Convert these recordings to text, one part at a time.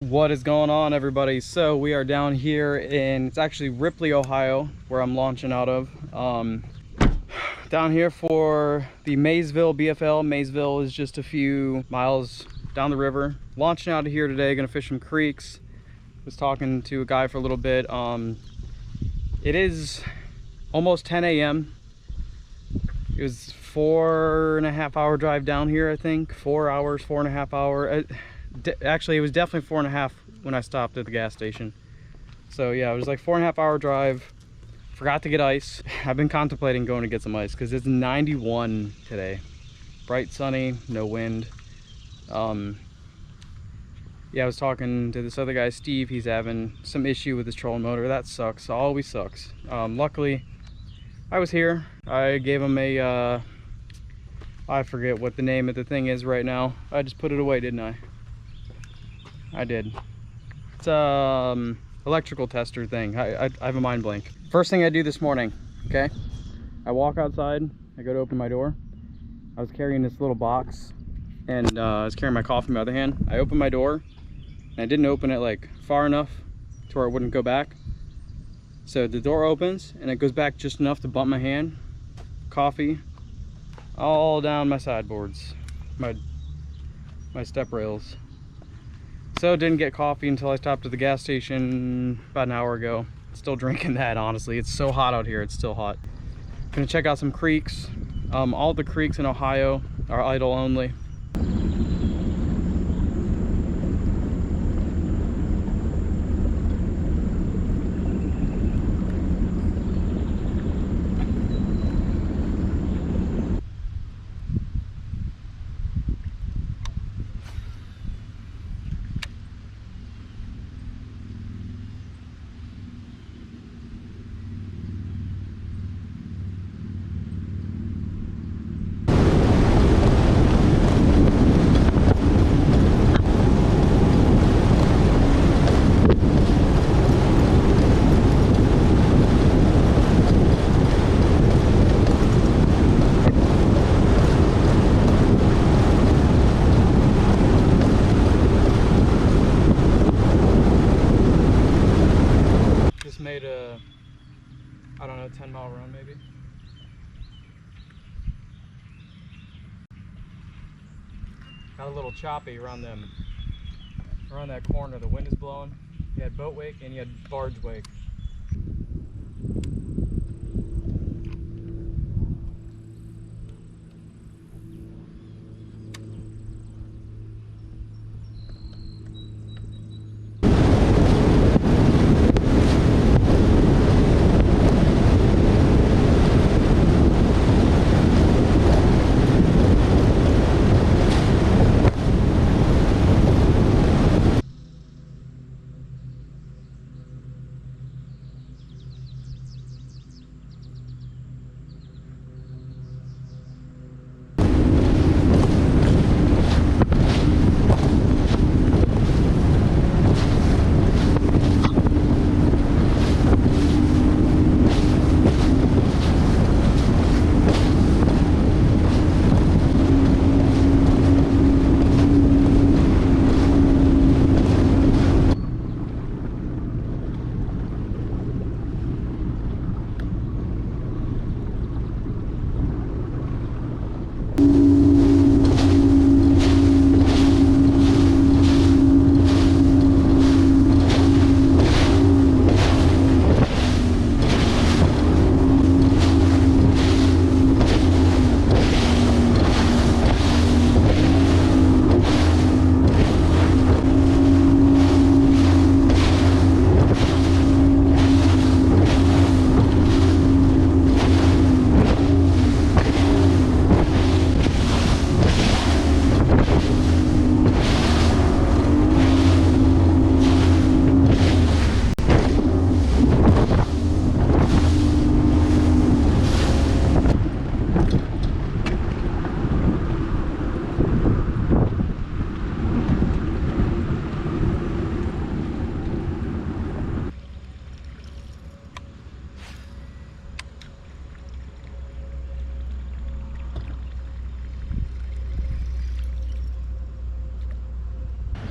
What is going on, everybody? So we are down here in, it's actually Ripley, Ohio, where I'm launching out of. Down here for the Maysville BFL. Maysville is just a few miles down the river. Launching out of here today, gonna fish some creeks. Was talking to a guy for a little bit. It is almost 10 a.m. It was 4.5 hour drive down here, I think. 4 hours, 4.5 hour. Actually, it was definitely 4.5 when I stopped at the gas station. So yeah, it was like 4.5 hour drive. Forgot to get ice. I've been contemplating going to get some ice because it's 91 today. Bright, sunny, no wind. Yeah, I was talking to this other guy, Steve. He's having some issue with his trolling motor. That sucks. Always sucks. Luckily, I was here. I gave him a, I forget what the name of the thing is right now. I just put it away, didn't I? I did. It's electrical tester thing. I have a mind blank. First thing I do this morning, okay? I walk outside, I go to open my door. I was carrying this little box and I was carrying my coffee in my other hand. I opened my door and I didn't open it like far enough to where it wouldn't go back. So the door opens and it goes back just enough to bump my hand. Coffee all down my sideboards, my step rails. So didn't get coffee until I stopped at the gas station about an hour ago. Still drinking that, honestly. It's so hot out here, it's still hot. Gonna check out some creeks. All the creeks in Ohio are idle only. Made a, I don't know, 10-mile run maybe. Got a little choppy around that corner. The wind is blowing. You had boat wake and you had barge wake.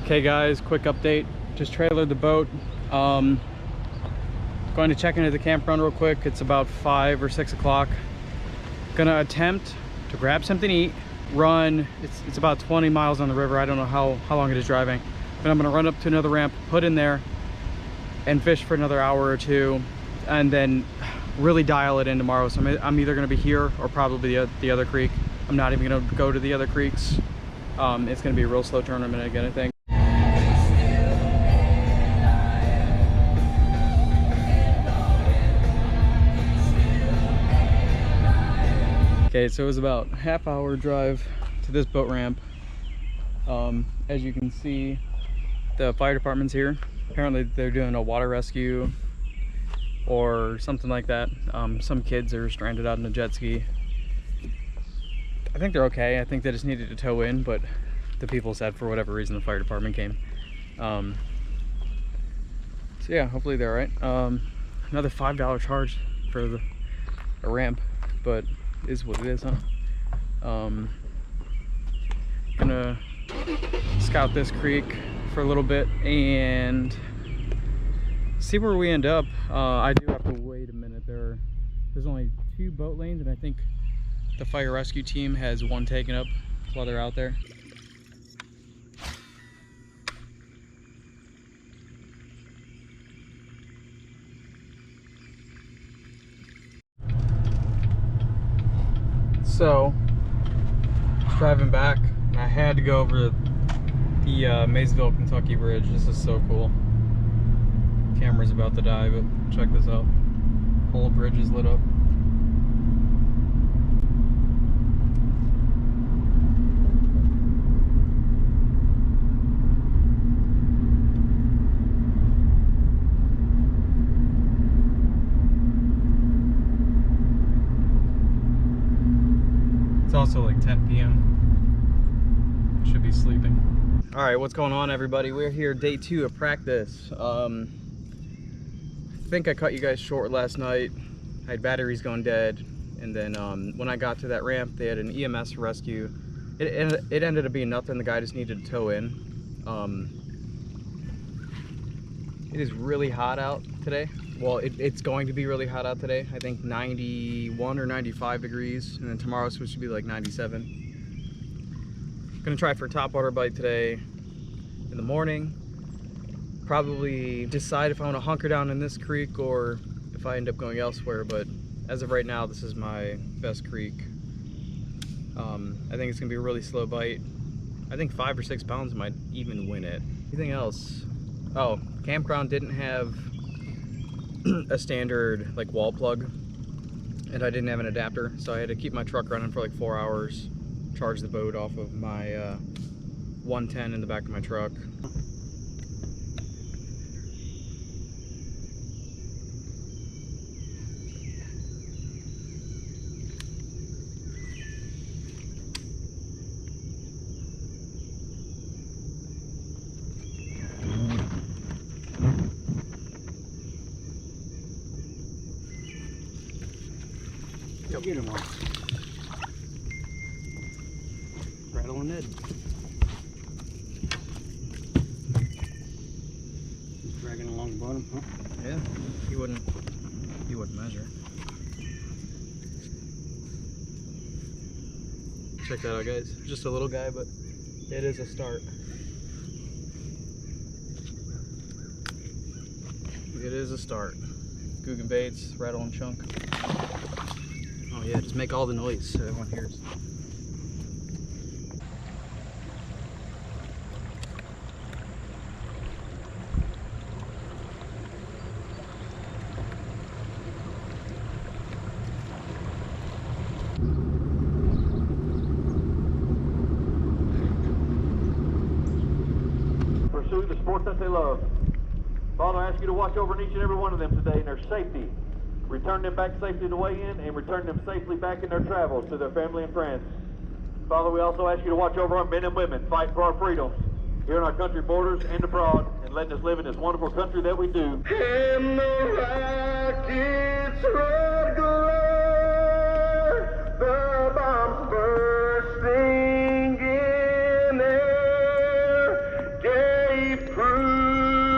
Okay guys, quick update. just trailered the boat. Going to check into the campground real quick. It's about 5 or 6 o'clock. Gonna attempt to grab something to eat, run. It's about 20 miles on the river. I don't know how long it is driving, but I'm gonna run up to another ramp, put in there, and fish for another hour or two, and then really dial it in tomorrow. So I'm either gonna be here or probably the other creek. I'm not even gonna go to the other creeks. It's gonna be a real slow tournament again, I think. Okay, so it was about a half-hour drive to this boat ramp. As you can see, the fire department's here. Apparently they're doing a water rescue or something like that. Some kids are stranded out in a jet ski. I think they're okay. I think they just needed to tow in, but the people said for whatever reason the fire department came. So yeah, hopefully they're all right. Another $5 charge for a ramp, but is what it is, huh? Gonna scout this creek for a little bit and see where we end up. I do have to wait a minute. There's only 2 boat lanes, and I think the fire rescue team has one taken up while they're out there. So, driving back, I had to go over the Maysville, Kentucky bridge. This is so cool. Camera's about to die, but check this out. Whole bridge is lit up. It's also like 10 p.m. Should be sleeping. All right, what's going on, everybody? We're here, day 2 of practice. I think I cut you guys short last night. I had batteries going dead, and then when I got to that ramp, they had an EMS rescue. It ended up being nothing. The guy just needed to tow in. It is really hot out today. Well, it's going to be really hot out today. I think 91 or 95 degrees, and then tomorrow's supposed to be like 97. Gonna try for a topwater bite today in the morning. Probably decide if I want to hunker down in this creek or if I end up going elsewhere, but as of right now, this is my best creek. I think it's gonna be a really slow bite. I think 5 or 6 pounds might even win it. Anything else? Oh, campground didn't have a standard like wall plug, and I didn't have an adapter, so I had to keep my truck running for like 4 hours, charge the boat off of my 110 in the back of my truck. Get him on. Rattling Ned. He's dragging along the bottom, huh? Yeah, he wouldn't measure. Check that out, guys. Just a little guy, but it is a start. It is a start. Googan baits, rattle and chunk. Oh yeah, just make all the noise so everyone hears. Pursue the sport that they love. Father, I ask you to watch over each and every one of them today in their safety. Return them back safely to the way in, and return them safely back in their travels to their family and friends. Father, we also ask you to watch over our men and women fighting for our freedoms here in our country borders and abroad, and letting us live in this wonderful country that we do. And the rockets red glare, the bombs bursting in air, gave proof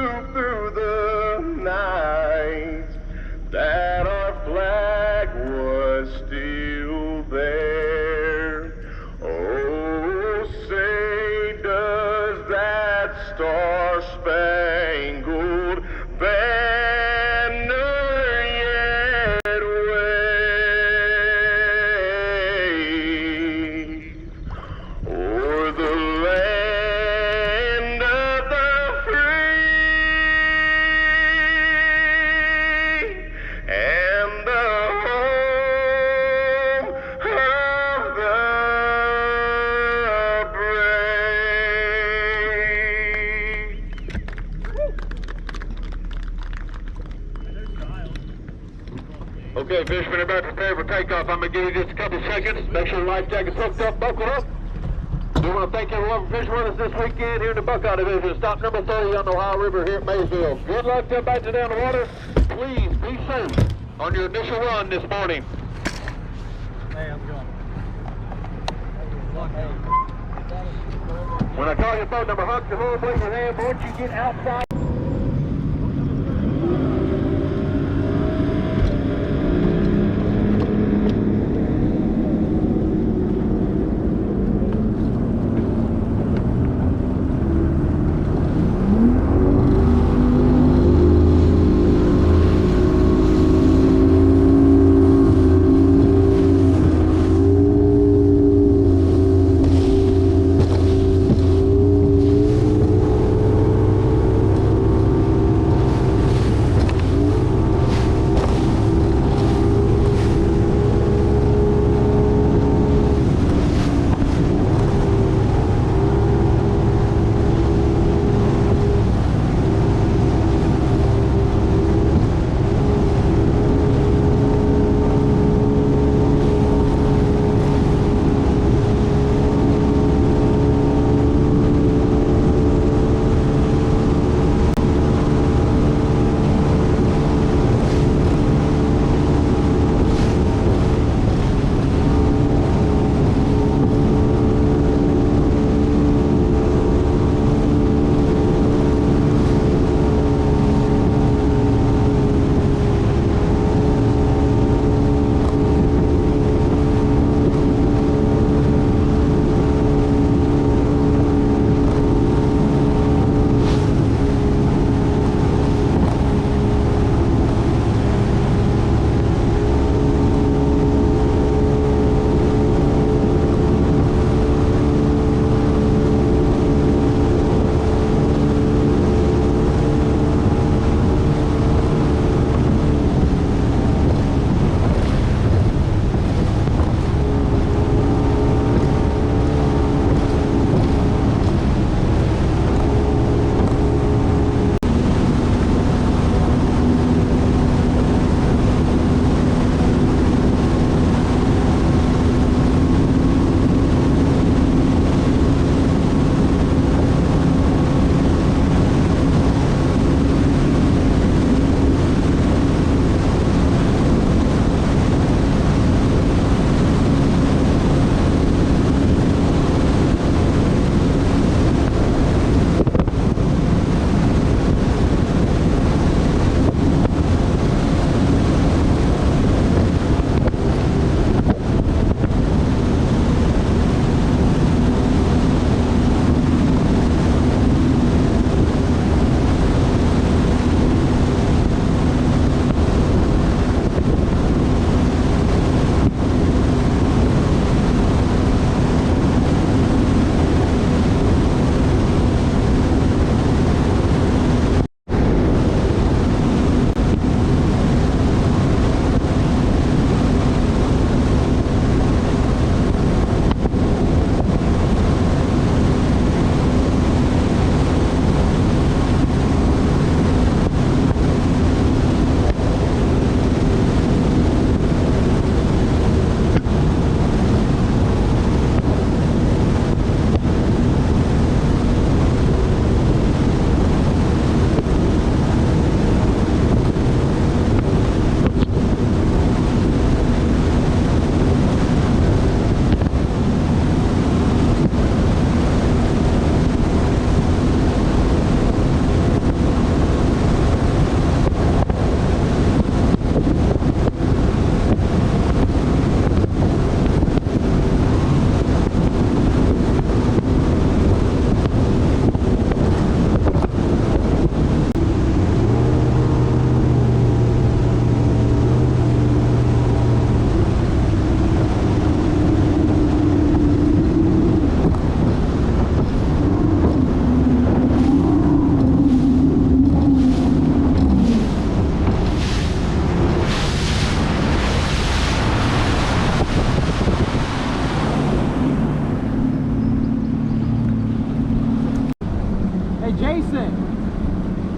Spangled Banner yet wave o'er the land of the free and the home of the brave. Okay, fishermen, about to prepare for takeoff. I'm going to give you just a couple seconds. Make sure the life jacket's hooked up, buckled up. We want to thank everyone for fishing with us this weekend here in the Buckeye Division. Stop number 30 on the Ohio River here at Maysville. Good luck to everybody to down the water. Please be safe on your initial run this morning. Hey, how's it going? When I call your phone number, huck the hook, wave your hand. Once you get outside.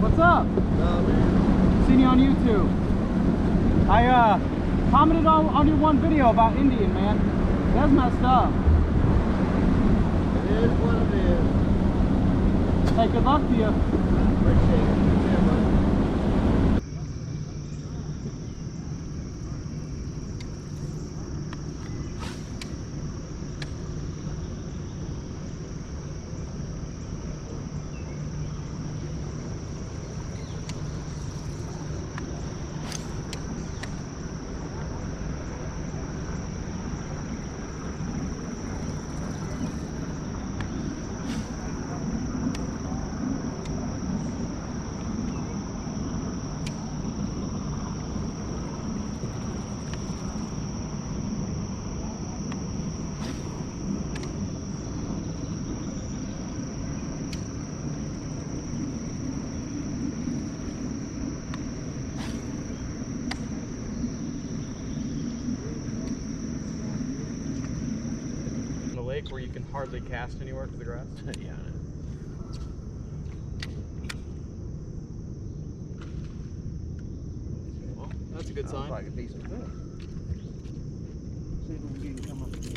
What's up? Seen you on YouTube. I commented on your one video about Indian, man. That's messed up. It is what it is. Hey, good luck to you. Appreciate it. Yeah, buddy. Lake where you can hardly cast anywhere because of the grass. Yeah. Well, that's a good sign. Like a decent fish. See if we can get him come up again.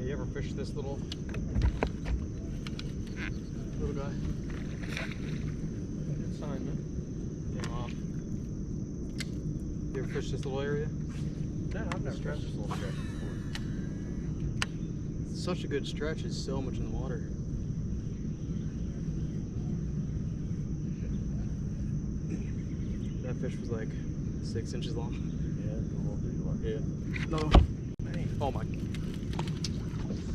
You ever fish this little guy? Good sign, man. Came off. You ever fish this little area? No, I've never fished this little stretch before. It's such a good stretch. It's so much in the water. That fish was like 6 inches long. Yeah, it's a little bit like Yeah. No. man. Oh my.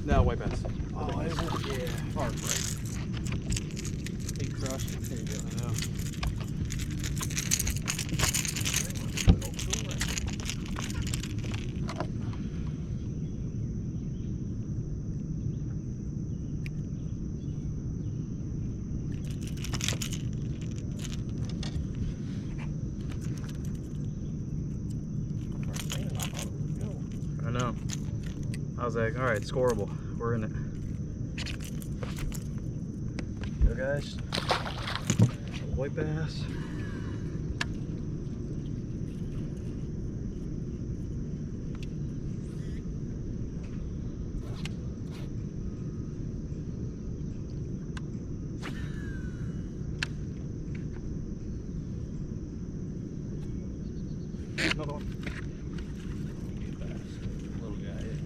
No, white bass. Oh, is it? Yeah. Heartbreak. He crushed it. There you go. I know. I know. I was like, all right, scoreable. We're in it. Go, guys. White bass. Another one. Little guy, yeah.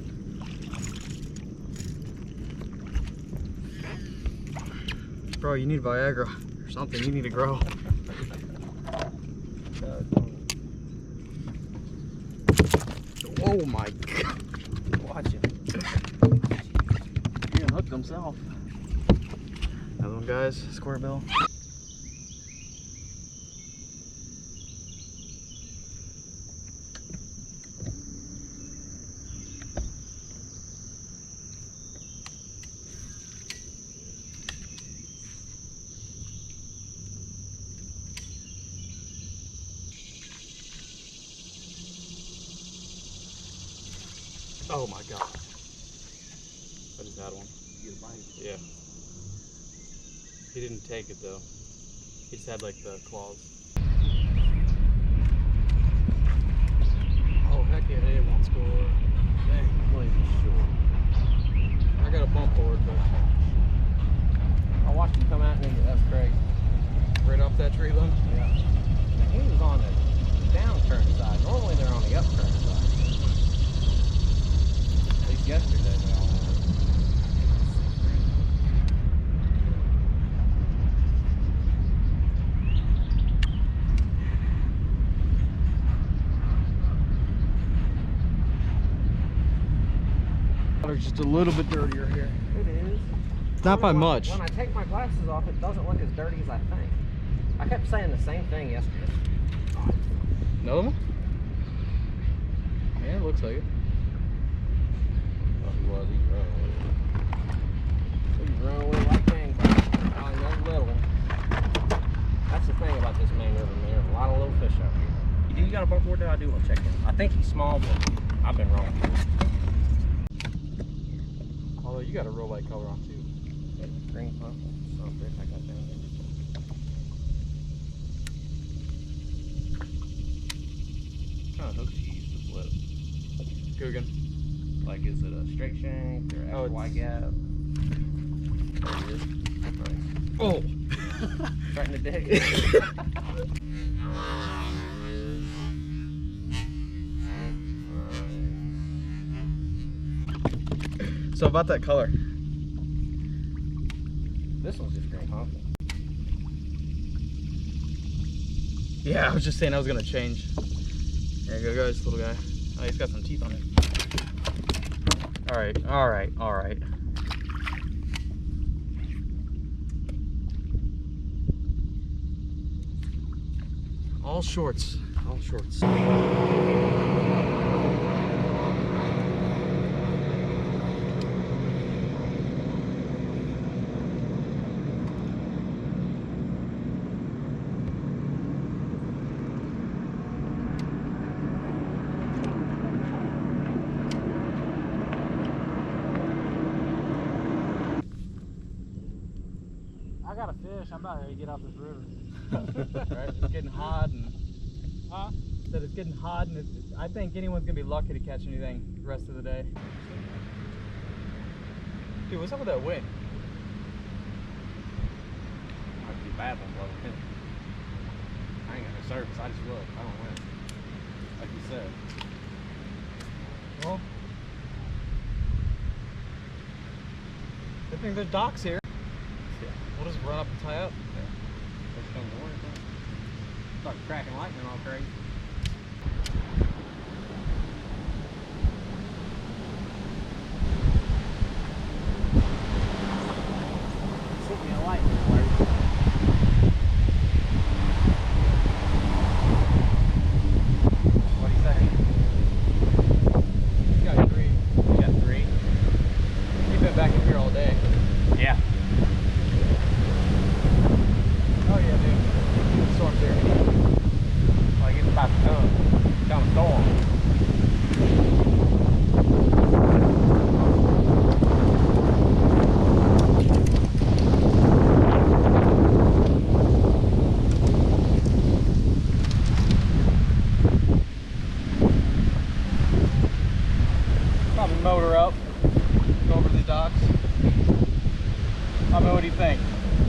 Bro, you need Viagra or something. You need to grow. Oh my God. Watch him. He unhooked himself. Another one, guys. Square bill. Oh my God. I just had one. You get a bite. Yeah. He didn't take it though. He just had like the claws. Oh heck yeah, they won't score. Dang. Well, he's short. I got a bump board, but I watched him that tree limb. Yeah. Now, he was on the downcurrent side. Normally they're on the upcurrent side. At least yesterday they all were. Water's just a little bit dirtier here. It is. Not by much. When I take my glasses off, it doesn't look as dirty as I think. I kept saying the same thing yesterday. Another one? Yeah, it looks like it. Oh, he was. He's running away. He's running away like gangbusters. Oh, another little one. That's the thing about this main river, man. There's a lot of little fish out here. You got a buckboard there? I do want to check him. I think he's small, but I've been wrong. Although you got a real light color on too. Green pumpkin. So fish I got down there. What kind of hook she used to flip? Googan. Like, is it a straight shank or extra wide gap? There it is. Nice. Oh! Starting to dig. So about that color. This one's just green pumpkin. Yeah, I was just saying I was gonna change. There you go, guys, little guy. Oh, he's got some teeth on him. Alright, alright, alright. All shorts. All shorts. I got a fish. I'm about ready to get off this river. Right, it's getting hot and said it's getting hot and I think anyone's gonna be lucky to catch anything the rest of the day. Dude, what's up with that wind? Might be a bad one blowing in. I ain't got no service. I just look. I don't win. Like you said. Well, good thing there's docks here. We'll just run up and tie up. First come to work, huh? Start cracking lightning all crazy. Sent me a lightning alert. What do you say? You got three. You got 3? You've been back in here all day. Yeah. Oh yeah, dude. The storm's here. Like it's about to come. Come storm. Probably motor up. Go over to the docks. I mean, what do you think?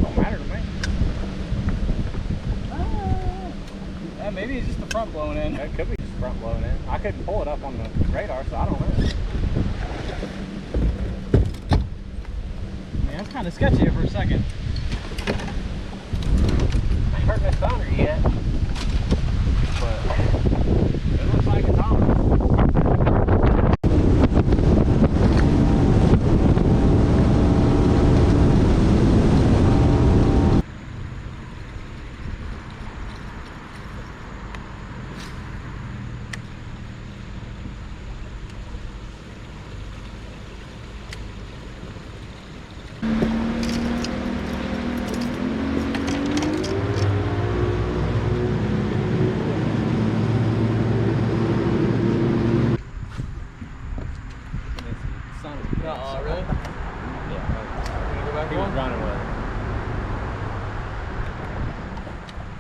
Don't matter to me. Yeah, maybe it's just the front blowing in. It could be just front blowing in. I couldn't pull it up on the radar, so I don't know. Man, it's kind of sketchy here for a second. Ain't hurting this thunder yet. But it looks like it's on. Oh, really? Yeah. Gonna go back He one? was running with it.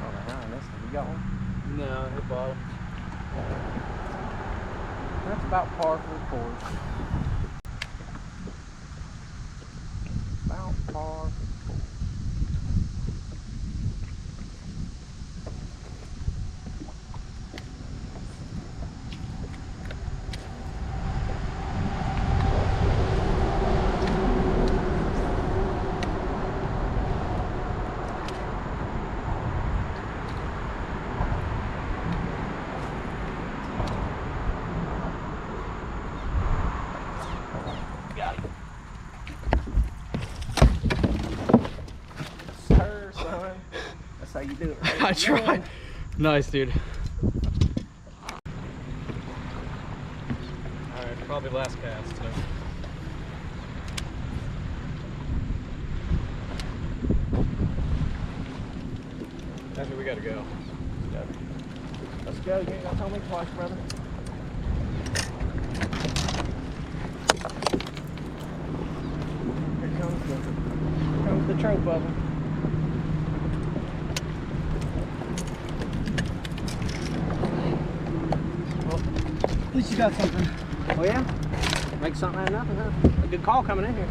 Oh, behind this one. You got one? No, hit bottom. That's about par for the course. About par for the course. That's how you do it. I tried. Nice, dude. Alright, probably last cast, so. Actually, we gotta go. Let's go. You ain't gonna tell me twice, brother. Here comes the trope of them. At least you got something. Oh yeah? Make something out of nothing, huh? A good call coming in here.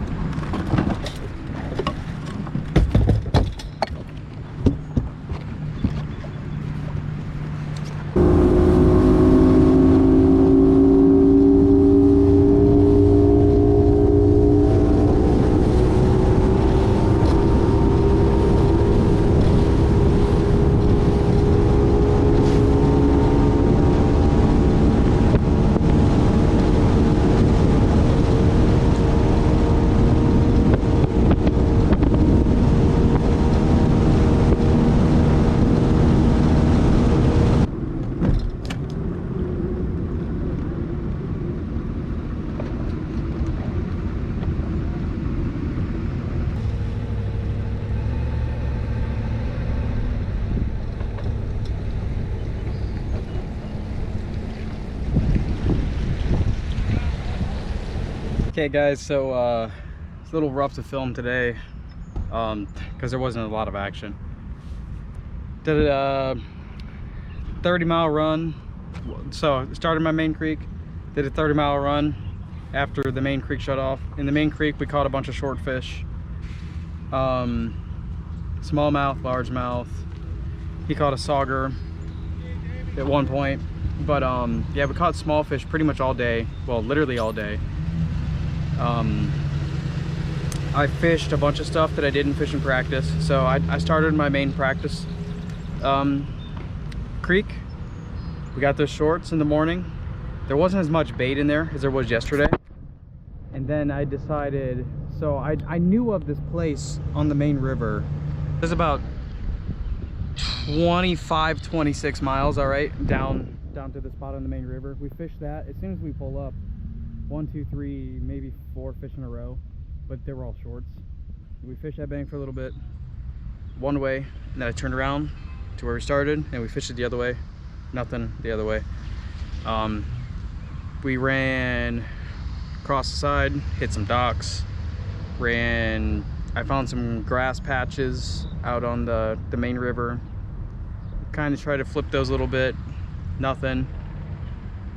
Okay guys, so it's a little rough to film today because there wasn't a lot of action. Did a 30-mile run. So started my main creek, did a 30-mile run after the main creek shut off. In the main creek we caught a bunch of short fish, smallmouth, largemouth. He caught a sauger at one point, but yeah, we caught small fish pretty much all day. Well, literally all day. I fished a bunch of stuff that I didn't fish in practice. So I started my main practice creek. We got those shorts in the morning. There wasn't as much bait in there as there was yesterday. And then I decided, so I knew of this place on the main river. There's about 26 miles, all right, down to the spot on the main river. We fished that. As soon as we pull up, 1, 2, 3, maybe 4 fish in a row, but they were all shorts. We fished that bank for a little bit, one way, and then I turned around to where we started and we fished it the other way. Nothing the other way. We ran across the side, hit some docks, I found some grass patches out on the main river. Kind of tried to flip those a little bit, nothing.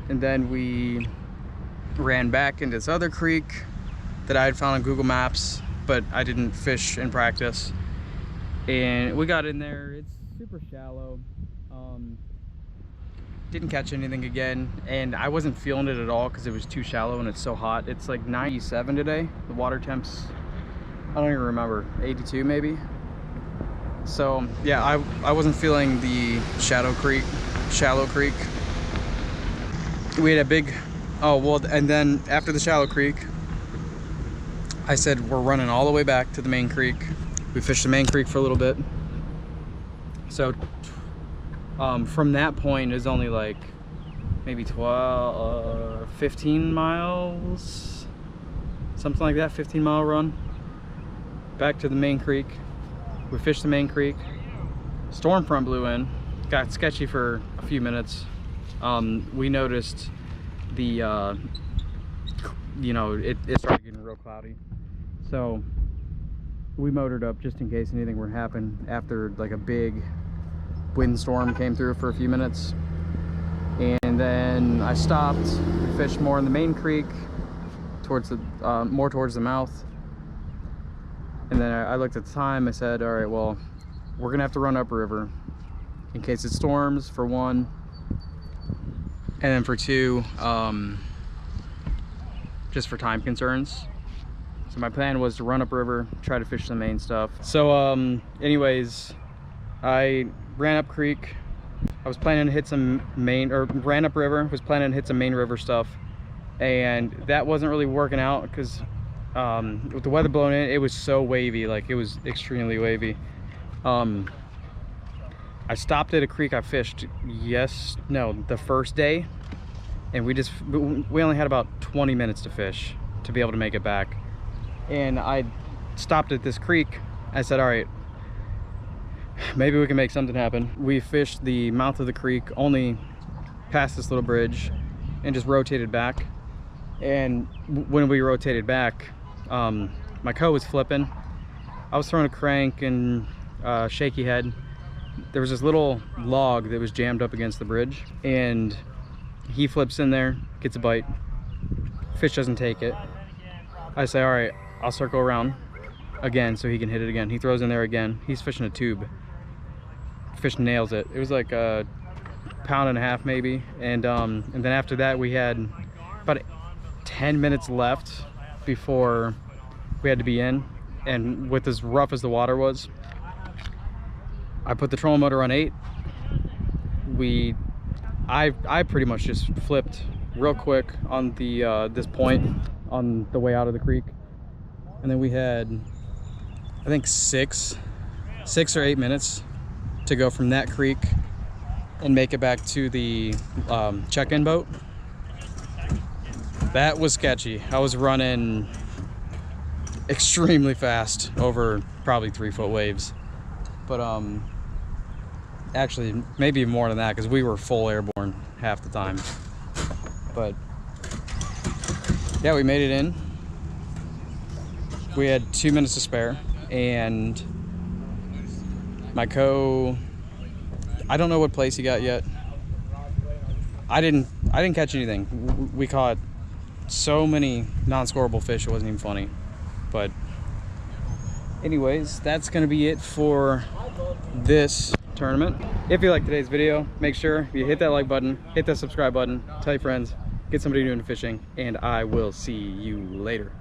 And then we ran back into this other creek that I had found on Google Maps, but I didn't fish in practice. And we got in there, it's super shallow. Didn't catch anything again, and I wasn't feeling it at all because it was too shallow and it's so hot. It's like 97 today. The water temps, I don't even remember, 82 maybe. So yeah, I wasn't feeling the shallow creek. We had a big, oh well, and then after the shallow creek, I said we're running all the way back to the main creek. We fished the main creek for a little bit. So from that point is only like maybe 15 miles, something like that, 15-mile run back to the main creek. We fished the main creek. Storm front blew in, got sketchy for a few minutes. We noticed the you know, it started getting real cloudy, so we motored up just in case anything were to happen after like a big windstorm came through for a few minutes. And then I stopped. We fished more in the main creek towards the more towards the mouth. And then I looked at the time. I said, all right, well, we're gonna have to run upriver in case it storms, for one, and then for two, just for time concerns. So my plan was to run upriver, try to fish the main stuff. So anyways, I ran up creek. I was planning to hit some ran up river, was planning to hit some main river stuff, and that wasn't really working out because with the weather blowing in, it was so wavy, like it was extremely wavy. I stopped at a creek I fished the first day, and we only had about 20 minutes to fish to be able to make it back. And I stopped at this creek. I said, all right, maybe we can make something happen. We fished the mouth of the creek, only past this little bridge, and just rotated back. And when we rotated back, my co was flipping. I was throwing a crank and shaky head. There was this little log that was jammed up against the bridge, and he flips in there, gets a bite. Fish doesn't take it. I say, all right, I'll circle around again so he can hit it again. He throws in there again. He's fishing a tube. Fish nails it. It was like a pound and a half maybe. And then after that, we had about 10 minutes left before we had to be in. And with as rough as the water was, I put the trolling motor on 8. I pretty much just flipped real quick on the this point on the way out of the creek, and then we had, I think, 6 or 8 minutes to go from that creek and make it back to the check-in boat. That was sketchy. I was running extremely fast over probably 3-foot waves, but actually maybe more than that, because we were full airborne half the time. But yeah, we made it in. We had 2 minutes to spare, and my co, I don't know what place he got yet. I didn't catch anything. We caught so many non-scoreable fish, it wasn't even funny. But anyways, that's gonna be it for this tournament. If you liked today's video, make sure you hit that like button, hit that subscribe button, tell your friends, get somebody new into fishing, and I will see you later.